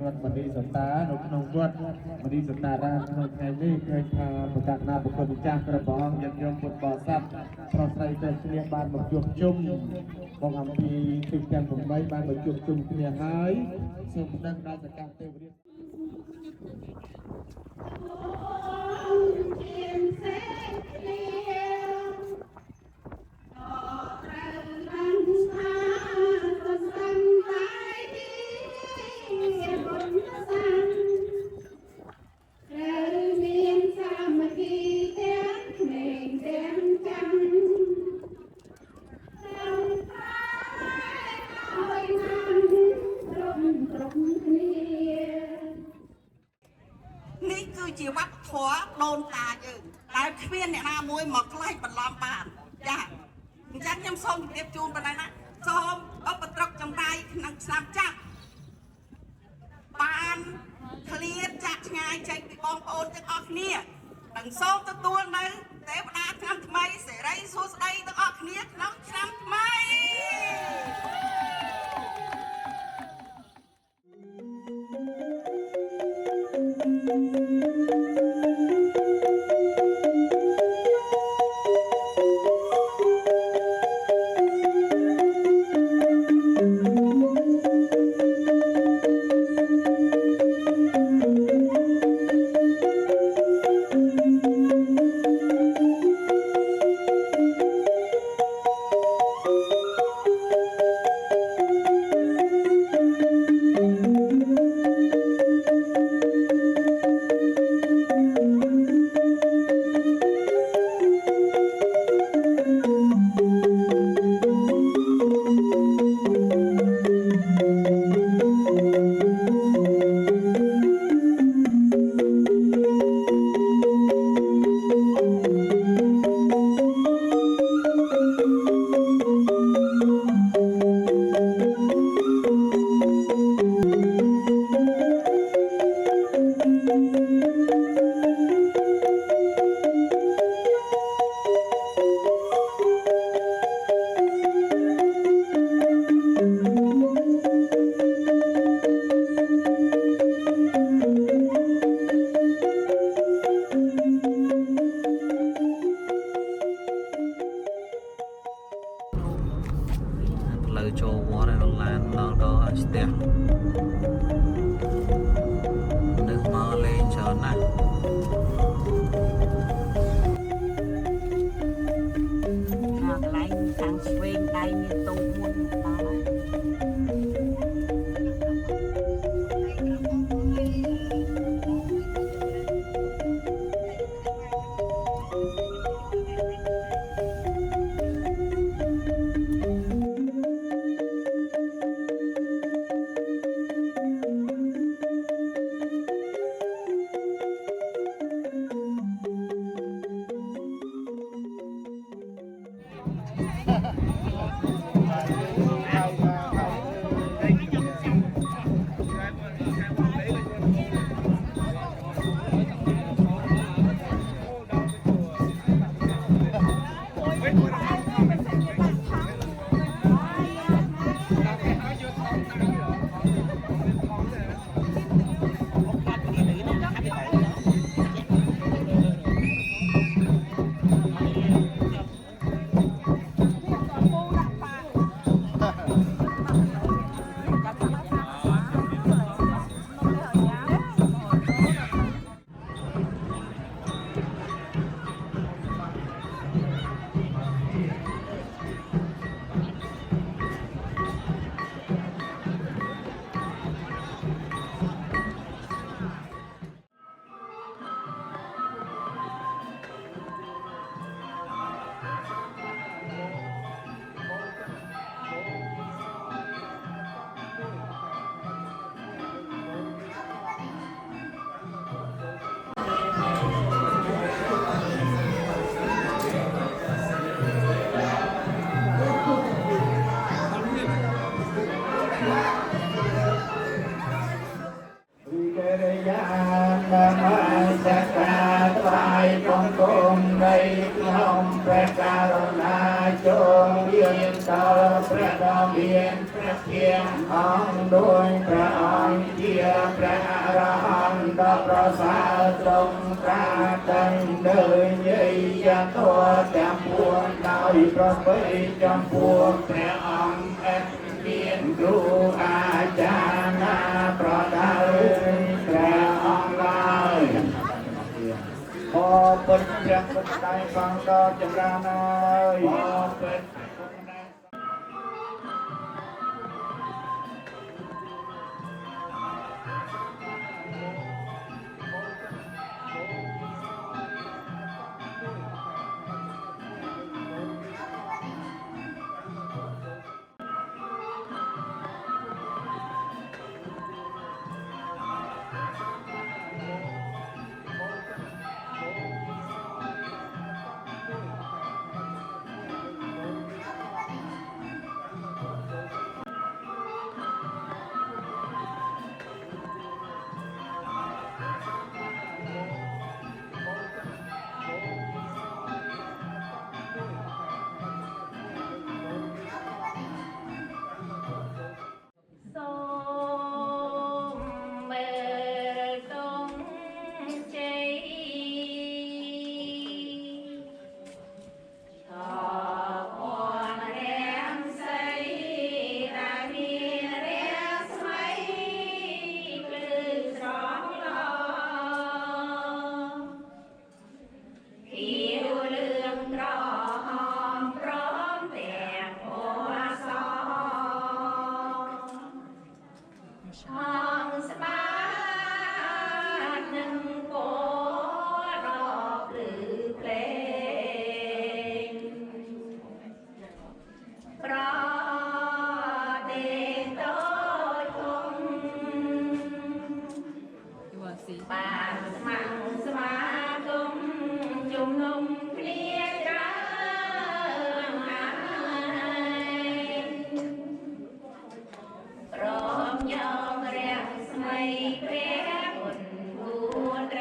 รถมณีสตาหนุกนงรถมณีสตาด้านถนนไทยนี่เคยพาประกาศนาบุคคลจ้างกระบองยันยมบุตรบ่อซับเพราะใส่แต่เนียบานบกจุบจุ่มบองอัมพีถึงแกนผมไว้บานบกจุบจุ่มเนียหายส่งดังราชการเทวริ นี่คือชีวิตถัวโดนตาอยู่แล้วเคลียนเนี่ยนะมวยหมอกไล่บรรลอมบานจ้ะจังยังส้มเรียบจูนไปเลยนะส้มเอาปตรกจังไรนังสามจักปานเคลียนจากงายใจไปบองโอนจากออกเนี่ยดังส้มตัวนึงแต่ปนาทำทำไมเสรีสู้ใดต้องออกเนี่ยน้องทำทำไมlời cho quá này là nó đó step nước mơ lên chờ nè lại sang xuyên đây như tù muôn đó Hãy subscribe cho kênh Ghiền Mì Gõ để không bỏ lỡ ប្រសើរទ្រង់ត្រាទាំងលើយាយយាទោទាំងពួងដោយប្រពៃចំពោះព្រះអង្គឥតមានគ្រូអាចារ្យណាប្រដៅព្រះអង្គឡើយขอเป็นพระพุทธเจ้าฟังดอกจำราน้อยขอเป็นបានស្ម័គ្រស្មាគមជំនុំគ្នាច្រើនហើយព្រមញោមរាំងស្មីព្រះគុណគួរ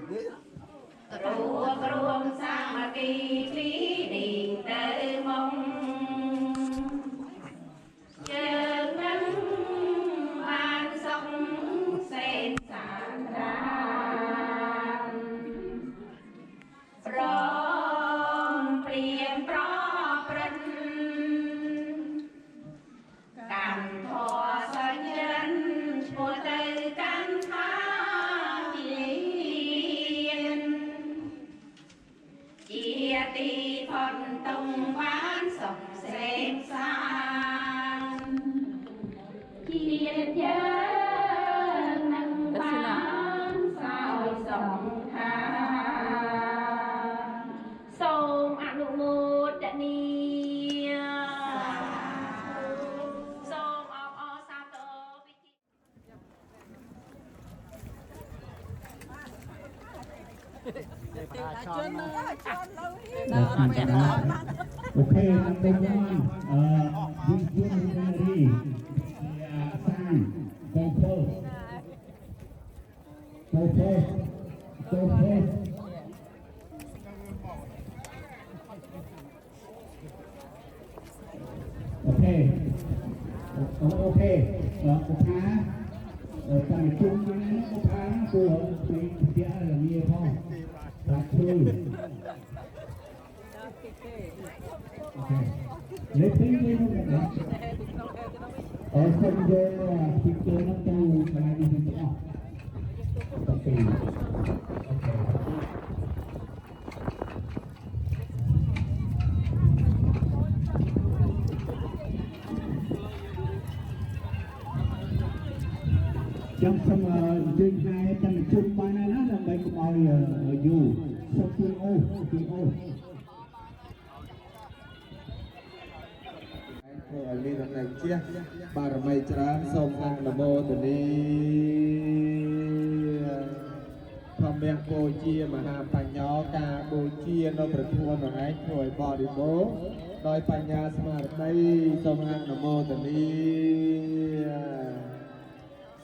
រួមសាមគ្គីពីដេញទៅមកយើងនឹងបានសុខសេនសានរាប្រំព្រៀងប្រព្រឹត្តកម្មធម៌សញ្ញិនឈ្មោះទៅកាន់ថាជាទីផុតតុងបានសុខសេនសានជាតិយើងនឹងបានសោយសង្ខារសូមអនុមោទនាសូមអបអរសាទរពិធី Okay, number one, Visionary, Sam, go first. Go first. Go first. Okay. Okay. Cô Phá, tại chung với nó cô Phá nó cô ở cái kia là nhiều không? Đặt thư. Okay. Lấy tiếng đi không được nữa. Ở sân vô thì chơi nó châu và đi đi nữa. Okay. Okay. Trong sân duyên hai trong chung ba này nó là mấy cái mồi dù sân tiếng ô ឲ្យមានដំណើរជាបារមីច្រើនសូមអនុមោទនាធម្មៈបូជាមហាបញ្ញោការបូជានៅប្រធមនឹងឯងធ្វើឲ្យបរិបូរណ៍ដោយបញ្ញាស្មារតីសូមអនុមោទនា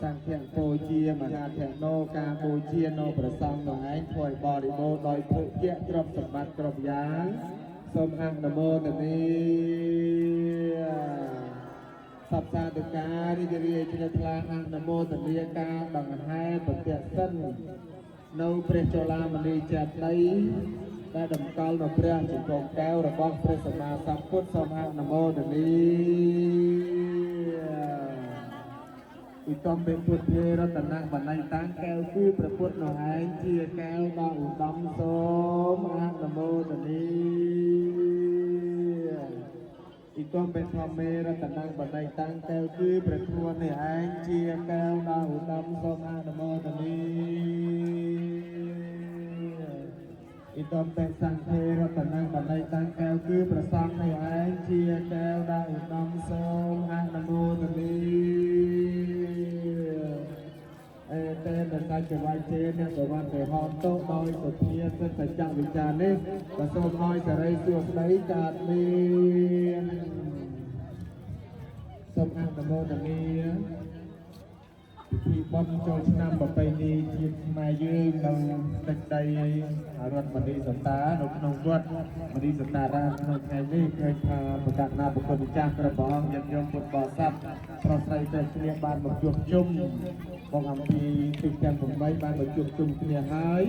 សង្ឃៈបូជាមហាធណោការបូជានៅប្រសងនឹងឯងធ្វើឲ្យបរិបូរណ៍ដោយភុជាទ្រព្យសម្បត្តិគ្រប់យ៉ាងសូមអនុមោទនាសព្ទាតុការរីករាយជ្រះថ្លាអនុមោទនាការដង្ហែប្រតិសិននៅព្រះចលាមនីចេតិយដែលតម្កល់នៅព្រះជង្គង់កែវរបស់ព្រះសម្មាសម្ពុទ្ធសូមអនុមោទនាឧត្តមពេពុទ្ធេរតនៈបណ្ណៃតាំងកែវគឺព្រះពុទ្ធនោះឯងជាកែវដ៏ឧត្តមសូមអនុមោទនាឧត្តមពេធម្មេរតនៈបណ្ណៃតាំងកែវគឺព្រះធម៌នេះឯងជាកែវដ៏ឧត្តមសូមអនុមោទនាឧត្តមពេសង្ឃេរតនៈបណ្ណៃតាំងកែវគឺព្រះសង្ឃនេះឯងជាកែវដ៏ឧត្តមសូមអនុមោទនាតែតែចវាយជេអ្នកប្រវត្តិទៅហោតោដោយសុភាសិទ្ធិសច្ចវិចារនេះក៏សូមឲ្យសេរីសួស្តីកើតមានសូមអនុមោទនាពិធីបុណ្យចូលឆ្នាំប្រពៃណីជាតិខ្មែរយើងនៅទឹកដីរដ្ឋមន្ទីរសន្តានៅក្នុងវត្តមន្ទីរសន្តារាមក្នុងថ្ងៃនេះឃើញថាប្រកាសណាប្រគុណម្ចាស់ព្រះអង្គញាតិញោមពុទ្ធបរិស័ទប្រុសស្រីទាំងគ្នាបានមកជួបជុំបងអំពីទីទាំង8បានមកជួបជុំគ្នាហើយ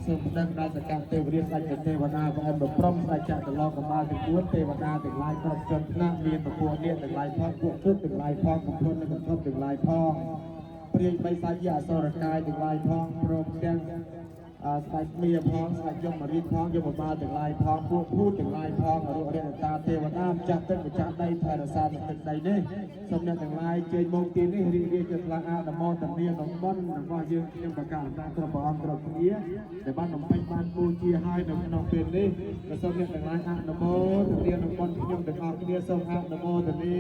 សូមដឹងដល់សកលទេវរាជសាច់ទេវតាព្រះអង្គប្រំសាច់ចក្រឡោកបាលទាំង4ទេវតាទាំងឡាយគ្រប់ជនថ្នាក់មានពពួកនេះទាំងឡាយផងពួកទុតទាំងឡាយផងកំពុននិងកំពុនទាំងឡាយផងព្រាយបិសាយអសរកាយទាំងឡាយផងព្រមទាំងស្ដេចមាផងស្ដេចយមរាជផងយមបាលទាំងឡាយផងពួកភូតទាំងឡាយផងអរុរតតាទេវតាម្ចាស់ទឹកម្ចាស់ដីថែរក្សាទឹកដីនេះសូមអ្នកទាំងឡាយជើញមកទីនេះរីករាយជាខ្លាំងអនុមោទនាក្នុងបុណ្យរបស់យើងខ្ញុំប្រកាសតាមគ្រប់ព្រះអង្គគ្រប់គ្នាដែលបានបំពេញបានបូជាឲ្យនៅក្នុងពេលនេះក៏សូមអ្នកទាំងឡាយអនុមោទនាក្នុងបុណ្យខ្ញុំទាំងអស់គ្នាសូមអនុមោទនា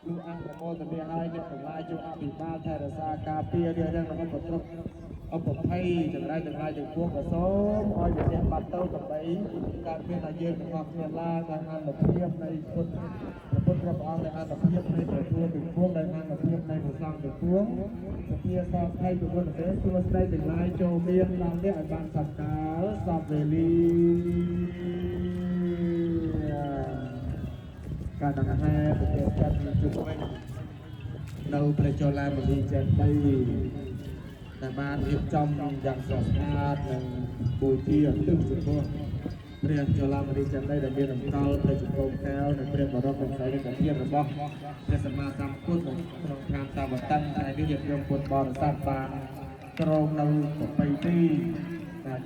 លោកអនុមោទនាឲ្យអ្នកទាំងឡាយជួយអភិបាលថែរក្សាការពាររឿងរបស់ប្រព្រឹត្តអបភ័យចម្រើនទាំងឡាយទាំងពួងក៏សូមឲ្យវិញ្ញាណបាត់ទៅដើម្បីការមានឲ្យយើងទាំងអស់គ្នាឡើងដល់អនុភាពនៃពុទ្ធព្រះអង្គនៃអនុភាពនៃព្រះធម៌ទាំងពួងដែលអនុភាពនៃព្រះសង្ឃ ចំពោះសភាសោកថ្ងៃប្រពន្ធទេសួស្ដីទាំងឡាយចូលមានដល់នេះឲ្យបានសប្កាលសពវេលាការដង្ហែប្រទេសចាត់ជុំវិញនៅព្រះចលាមលីចេតិយដែលបានរៀបចំយ៉ាងស្រស់ស្អាតនិងបូជាទិសចំពោះព្រះចលាមលីចេតិយដែលមានតម្កល់ព្រះជង្គង់កែវនិងព្រះបរមសារីរិកធាតុរបស់ព្រះសម្មាសម្ពុទ្ធក្នុងឋានតាវតឹងដែលនេះញាតិញោមពុទ្ធបរិស័ទបានក្រងនៅប្រពៃណី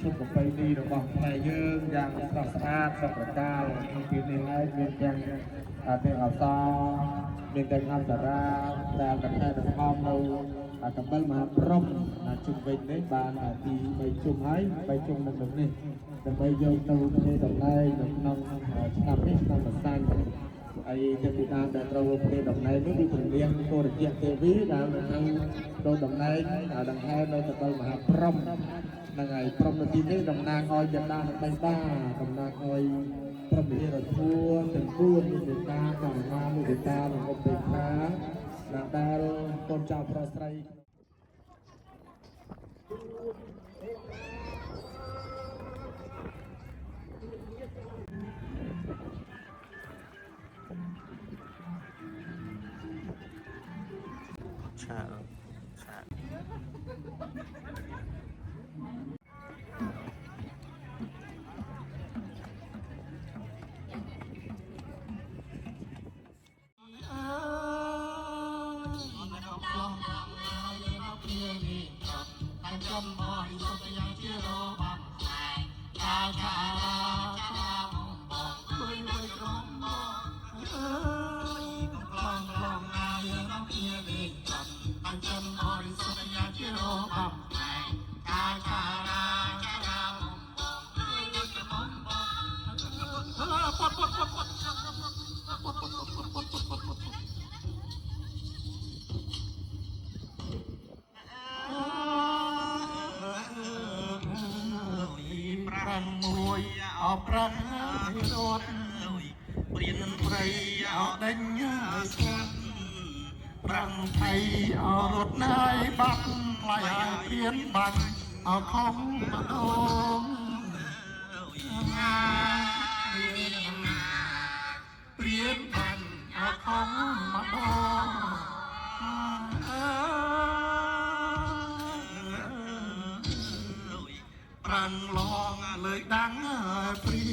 ឈុតប្រពៃណីរបស់ខ្មែរយើងយ៉ាងស្រស់ស្អាតសប្រការក្នុងទីនេះហើយមានទាំងទេវអសរមានទាំងអប្សរាដែលកថាដង្ហំនៅកំបិលមហាព្រំជុំវិញនេះបានទី3ជុំហើយ3ជុំនៅក្នុងនេះដើម្បីយកទៅធ្វើដំណើរនៅក្នុងឆ្នាំនេះឆ្នាំបសាញ់ហើយទេវតាដែលត្រូវធ្វើដំណើរនេះគឺព្រះនាងគោរជាទេវីដែលនៅចូលដំណើរដង្ហែនៅកំបិលមហាព្រំហ្នឹងហើយព្រំនៅទីនេះតំណាងឲ្យយតានិងបៃតាតំណាងឲ្យព្រមវិហារធัวទាំង4មេត្តាករុណាមុទិតានិងឧបេក្ខាដែលកូនចៅប្រុសស្រីឆាប្រាំងមួយអោប្រាំងរត់ព្រៀនព្រៃអោដេញស្ងាត់ប្រាំងថៃអោរត់ណាយបាត់ផ្លៃឲ្យព្រៀនបាញ់អោខំម្ដងព្រៀនបាញ់អោខំម្ដងប្រាំងឡងលើយដាំងព្រៀ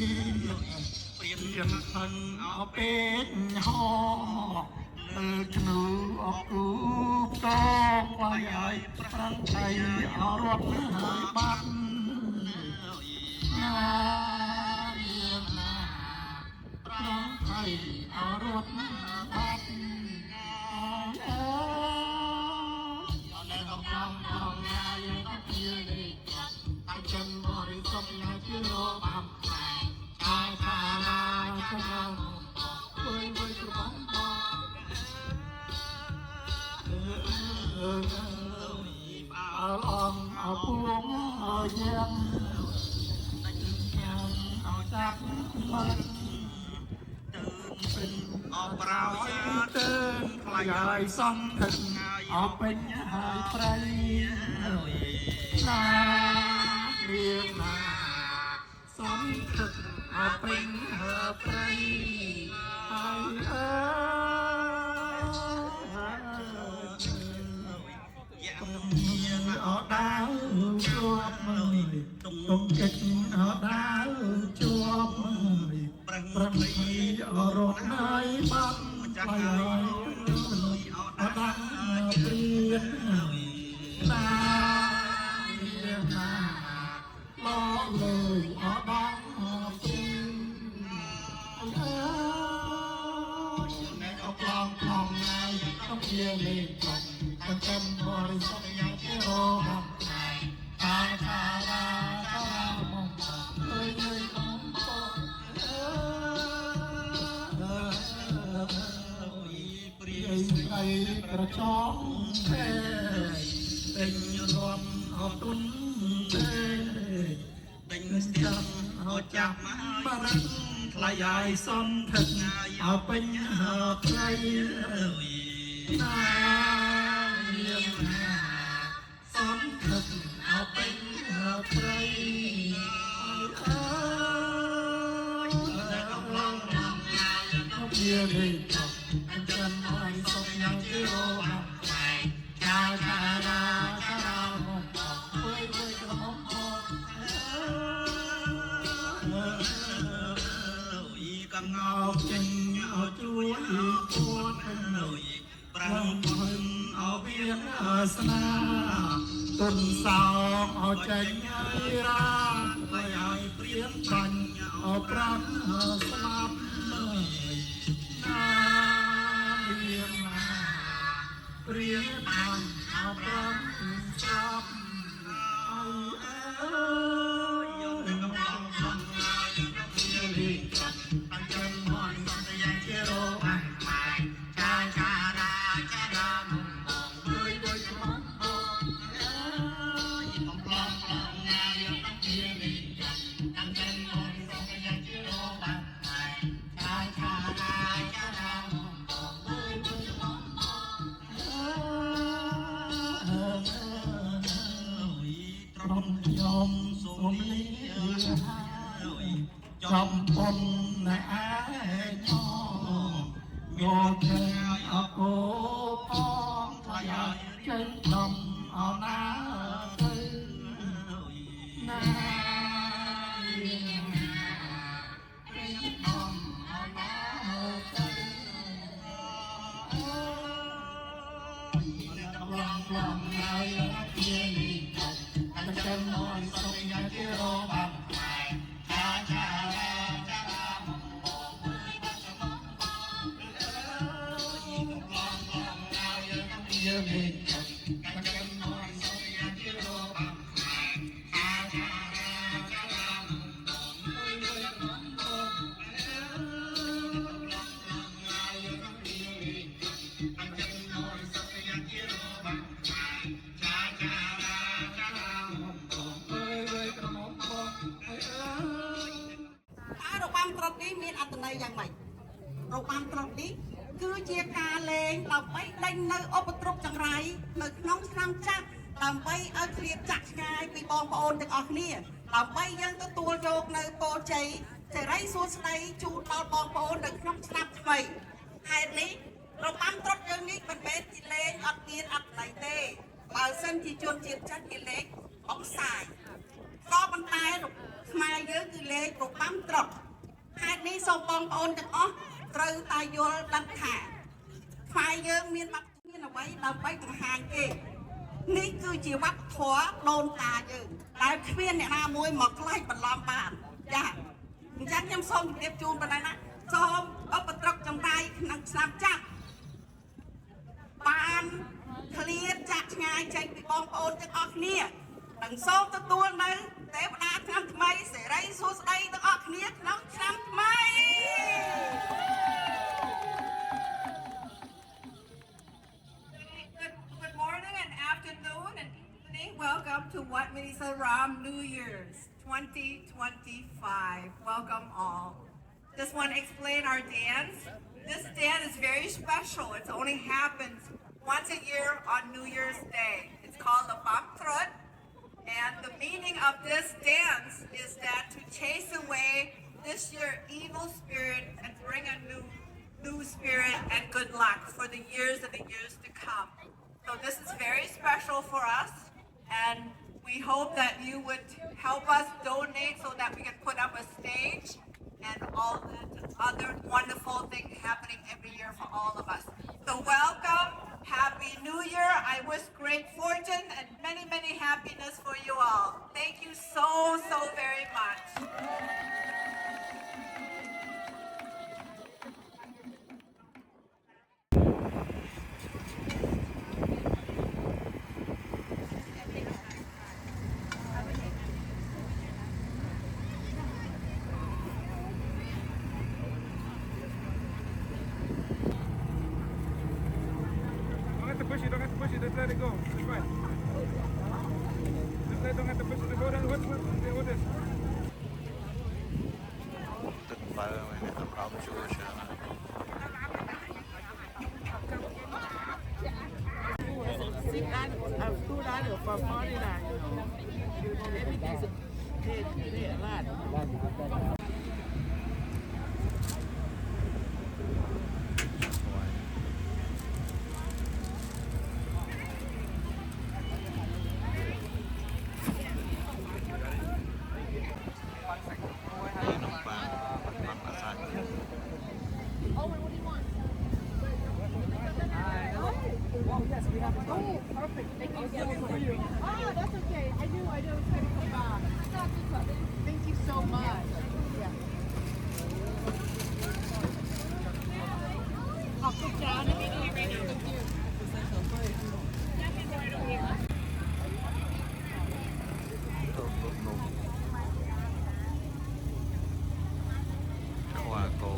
នហិនអោពេកហោលើធ្នូអគូបតផ្លៃឲ្យប្រាំងថៃអោរត់ហើយបាត់ណាមានណាប្រាំងថៃអោរត់បាត់អើនៅកំឡុងក្នុងថ្ងៃយើងទៅលេងតែចិនបរិសុទ្ធណាជារបាំតែថាឡាចាំវិញវិញក្របំបងអើអងអពួងអើយ៉ាងអោចាប់មកទៅពេញអបរោយទៅខ្លាយហើយសំថឹងអពេញហើយប្រៃណារៀងណាសំថឹងអពេញហើយប្រៃហើយអត់ដាវជាប់មើលទុំកិច្ចអត់ដាវជាប់មើលប្រឹងអរត់ហើយបាត់ចាស់ហើយអត់ដាវព្រៀនណាណាមកលើអត់ដាវព្រៀននៅអក្លងផងហើយต้องជាលេងកំចាំបរិសុទ្ធយ៉ាងជារបាំតាថាឡាមកអើយកំពងព្រាយស្រីក្រចងទេពេញរំអរគុណទេពេញស្ទំអរចាប់បរិសុទ្ធថ្លៃឲ្យសំថឹកអើពេញអើថ្លៃណា นเอาเบียนสนาต้นสาวเอาใจง่ายราไปให้เปลี่ยนปันเอาปรักสลับนาเบียนมาเปลี่ยนปันเอาปรักสลับเอ้ยน้องทำงานเที่ยวดีจับตั้งใจหอนตั้งใจยังเที่ยวอันใหม่ชาชาดาชาดามองเฮ้ยเฮ้ยมองมองเอ้ยต้องปลอมปลอมงานยังต้องเที่ยวดีจับตั้งใจหอนตั้งใจยังเที่ยวอันใหม่ชาชาดาชาดามองเฮ้ยเฮ้ยมองมองตรมยมสมลีจอมปนในแอ้ยองโยเกอโกปองทายาเจนดำเอาหน้าเอ้ยหน้าเรียงเจนดำเอาหน้าเอ้ยกำลังกล่อมนายเพียงนี้อันจะนอนสงยังที่รอบังไฟชาชาชาชามองมองเฮ้ยบัชมองมองเอ้ยกำลังกล่อมนายเพียงนี้อันจะนอนสงยังที่รอบังไฟชาชาชาชามองมองเฮ้ยเฮ้ยมองมองเอ้ยกำลังกล่อมนายเพียงนี้อันจะนอนสงยังที่รอบังไฟชาชาชาชามองมองเฮ้ยเฮ้ยกระหม่อมมองเอ้ย របាំត្រុដិនេះមានអត្ថន័យយ៉ាងម៉េចរបាំត្រុដិនេះគឺជាការលេងដើម្បីដេញនៅឧបទ្រពចង្រៃនៅក្នុងឆ្នាំចាស់ដើម្បីឲ្យឃ្លាតចាក់ឆ្ងាយពីបងប្អូនទាំងអស់គ្នាដើម្បីយើងទទួលយកនៅពរជ័យសិរីសួស្តីជូនដល់បងប្អូននៅក្នុងឆ្នាំថ្មីហេតុនេះរបាំត្រុដិយើងនេះមិនមែនជាលេងអត់មានអត្ថន័យទេបើសិនជាជនជាតិចិនគេលេងអង្សាយក៏ប៉ុន្តែខ្មែរយើងគឺលេងរបាំត្រុដិហេតុនេះសូមបងប្អូនទាំងអស់ត្រូវតែយល់ដឹងថាខ្មែរយើងមានវប្បធម៌មានអ្វីដើម្បីបង្ហាញគេនេះគឺជាវប្បធម៌ដូនតាយើងដែលគ្មានអ្នកណាមួយមកខ្លាចបន្លំបានចាអញ្ចឹងខ្ញុំសូមជម្រាបជូនប៉ុណ្ណឹងណាសូមឧបទ្រពចង្រៃក្នុងឆ្នាំចាស់បានឃ្លាតចាក់ឆ្ងាយចេញពីបងប្អូនទាំងអស់គ្នានិងសូមទទួលនៅទេវតាឆ្នាំថ្មីសិរីសួស្តីទាំងអស់គ្នាក្នុងឆ្នាំថ្មី Good morning and afternoon and evening. Welcome to Wat Minisa Ram New Year's 2025. Welcome all. Just want to explain our dance. This dance is very special. It only happens once a year on New Year's Day. It's called the Bam Trot. And the meaning of this dance is that to chase away this year evil spirit and bring a new spirit and good luck for the years and the years to come. So this is very special for us, and we hope that you would help us donate so that we can put up a stage and all that other wonderful things happening every year for all of us. So welcome, Happy New Year. I wish great fortune and many, many happiness for you all. Thank you so, so very much. Don't have to push it, just let it go. It's fine. Don't have to push it, just hold on. What this? ទឹកបើមែនអត់ប្រោបជួច្រើន Sit down, two down for 49. Everything's paid a lot. perfect. Thank you so much. Oh, that's okay. I knew it was going to come back. Thank you so much. Yeah. I'll sit down and eat right now. Thank you. Khoa cô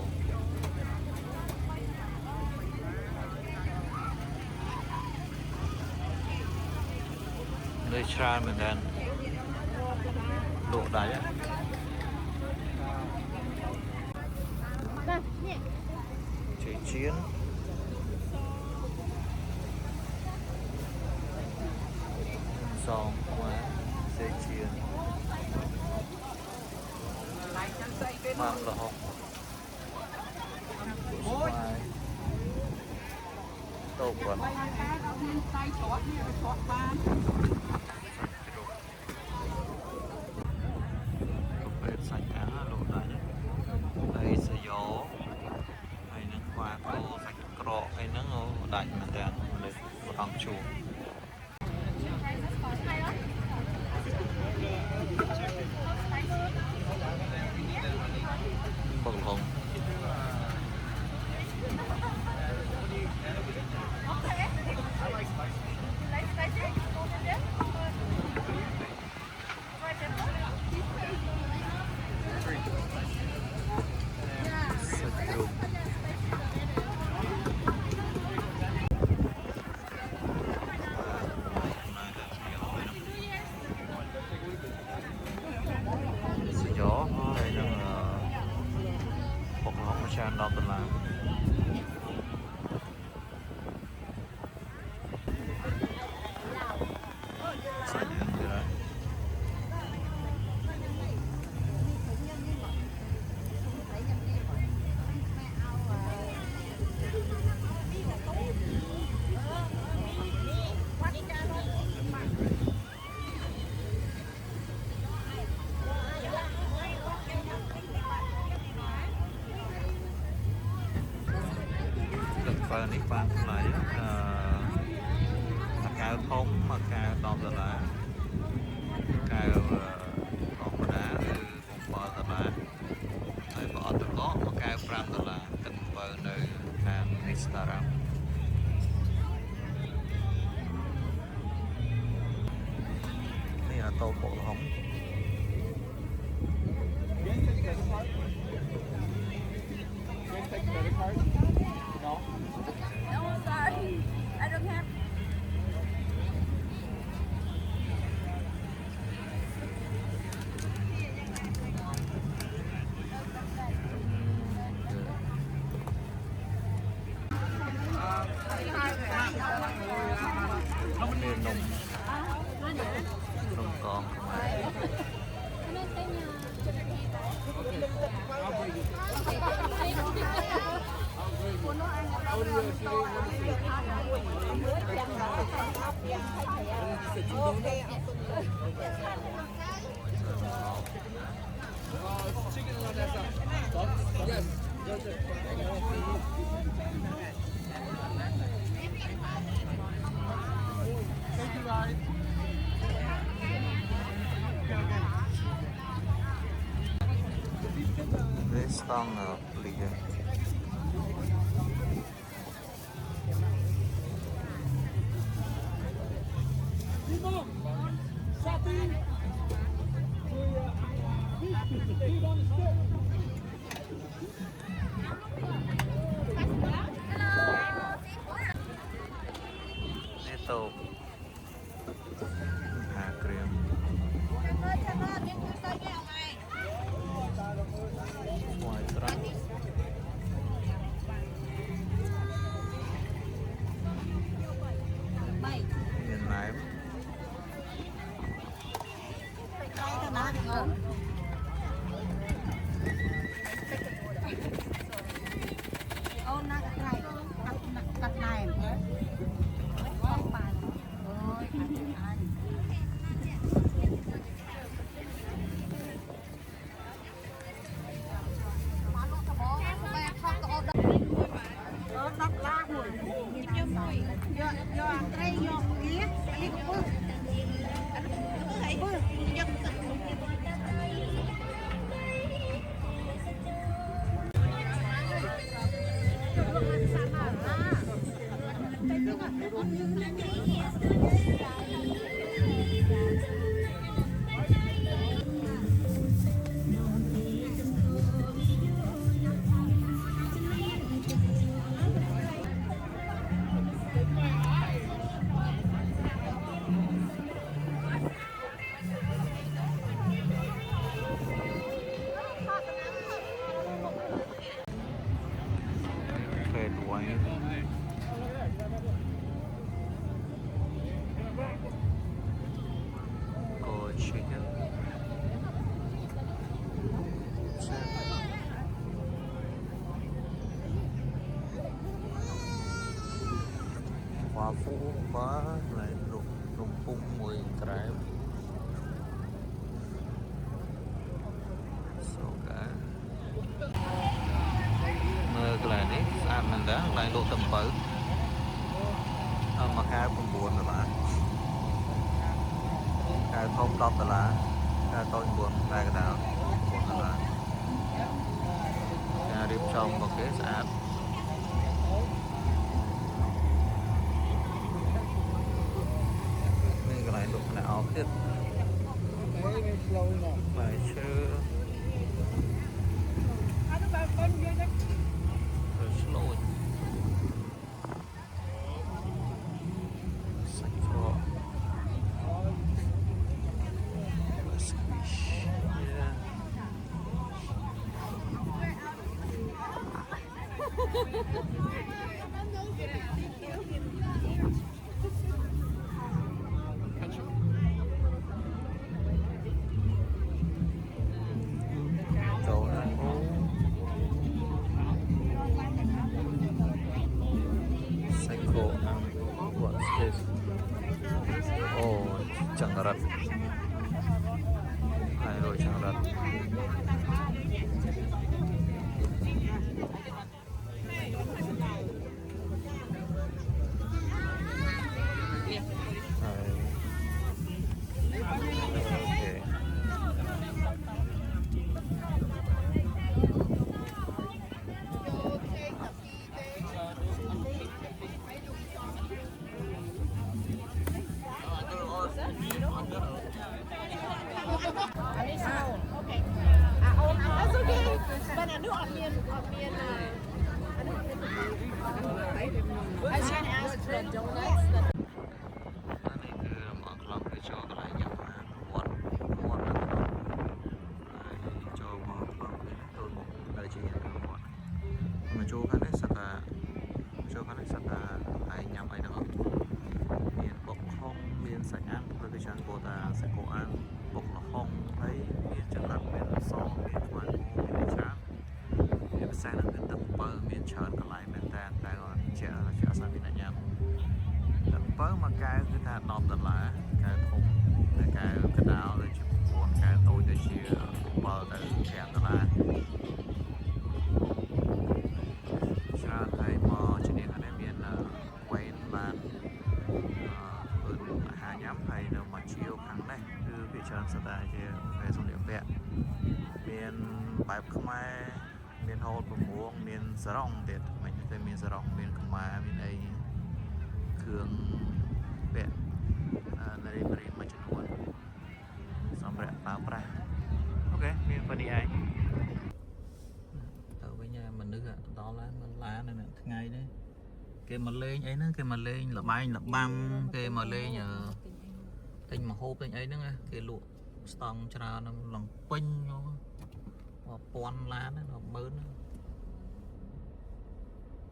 nơi tràn mình đen độ đáy á chế chiến xong quá chế chiến mang lọ tô quần bên sạch cá lộ đáy đây sẽ gió hay nó khoa cô sạch cọ hay nó đạnh mà đèn để bằng chuồng bông hồng gió đây là một hóng tràn đỏ tận lá sạch như đấy và nick ban lại cao thống mà cao to từ lá cao còn đá từ con bò từ lá rồi bò từ có mà cao pram từ lá từng bờ nơi hàng Instagram đây là tô bộ hóng No, sorry. I don't have. miền nông con this song liga itu krim ngoài trắng miền Nam cắt này không phải ôi anh phê đuổi cô chicken hoa phú quá lại rụng rụng phung mùi trái số cả mơ cái này đấy ăn mình đã lại độ tầm bự mà khai cũng buồn rồi bạn khai không đọc rồi là khai tôi buồn khai cái nào buồn rồi là khai điệp trong một cái sạch nên cái này lúc nào thiết phải chưa slow sạch phô yeah. Chỗ này Psycho what's this? Oh, Canggarat. Hai rồi Canggarat. Okay. That's okay. But I knew on me and I was gonna ask for the donuts. Này cứ mở lòng để cho cái này nhập muộn muộn cho mở lòng để tôi một đời chỉ muộn mà cho cái này sạc ai nhắm ai được miền bọc không miền sạch ăn rồi cái chân cô ta sẽ cố ăn bọc nó không thấy miền chân lật miền son miền quan miền trắng miền sang là miền tập bơ miền trơn còn lại miền tan tại còn chợ sang miền nhầm tập bơ mà cái ta nộp tận lá cái thùng cái nào rồi chụp buồn cái tôi để chia bơ từ kèm tận lá cho thầy mò trên điện này miền quay lan hà nhắm thầy đâu mà chiêu kháng này cứ bị trơn sẽ tại về dùng điểm vẹn miền bài khmer miền hồ của muông miền sờ rong tiệt mình tên miền sờ rong miền khmer miền ấy cường vẹn này beri macam nuan sampai tahu pra ok miền phần đi ai ở với nhà mình nước đó là lá này nè ngày đấy cái mà lên ấy nữa cái mà lên là bay là băng cái mà lên nhờ cái mà hộp cái ấy nữa cái lụa stong cho nó lòng pin và pon lá nó bớn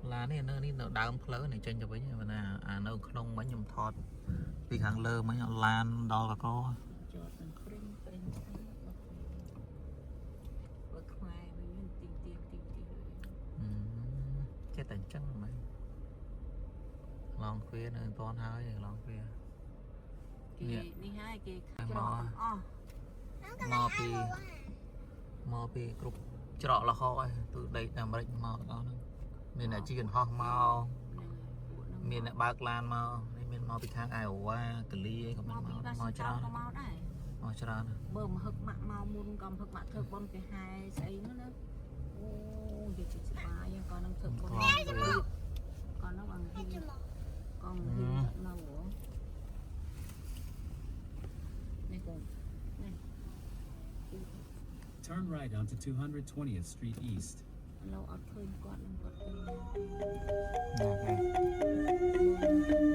lá này nó đau phở này trên cho với nhà là nó không mấy nhầm thọt vì hàng lơ mấy nhầm lan đó là có cái tận chân mày lòng khuya này toàn hai lòng khuya đi hai kì mò pi cục trọ là kho từ đây làm bệnh mò đó nên là chỉ cần ho mò មានអ្នកបើកឡានមកនេះមានមកពីខាងអាយអូវ៉ាកលីក៏មានមកច្រើន ក៏មកដែរ មកច្រើន បើមកហឹកម៉ាក់មកមុនក៏ហឹកម៉ាក់ធ្វើបនគេហែស្អីនោះណាអូនិយាយចិត្តស្បាយក៏នឹងធ្វើបនក៏នឹងអង្គហ៊ីក៏ហ៊ីនៅនេះកូននេះ Turn right onto 220th Street East. ឥឡូវអត់ឃើញគាត់នឹងគាត់ឃើញ អូខេ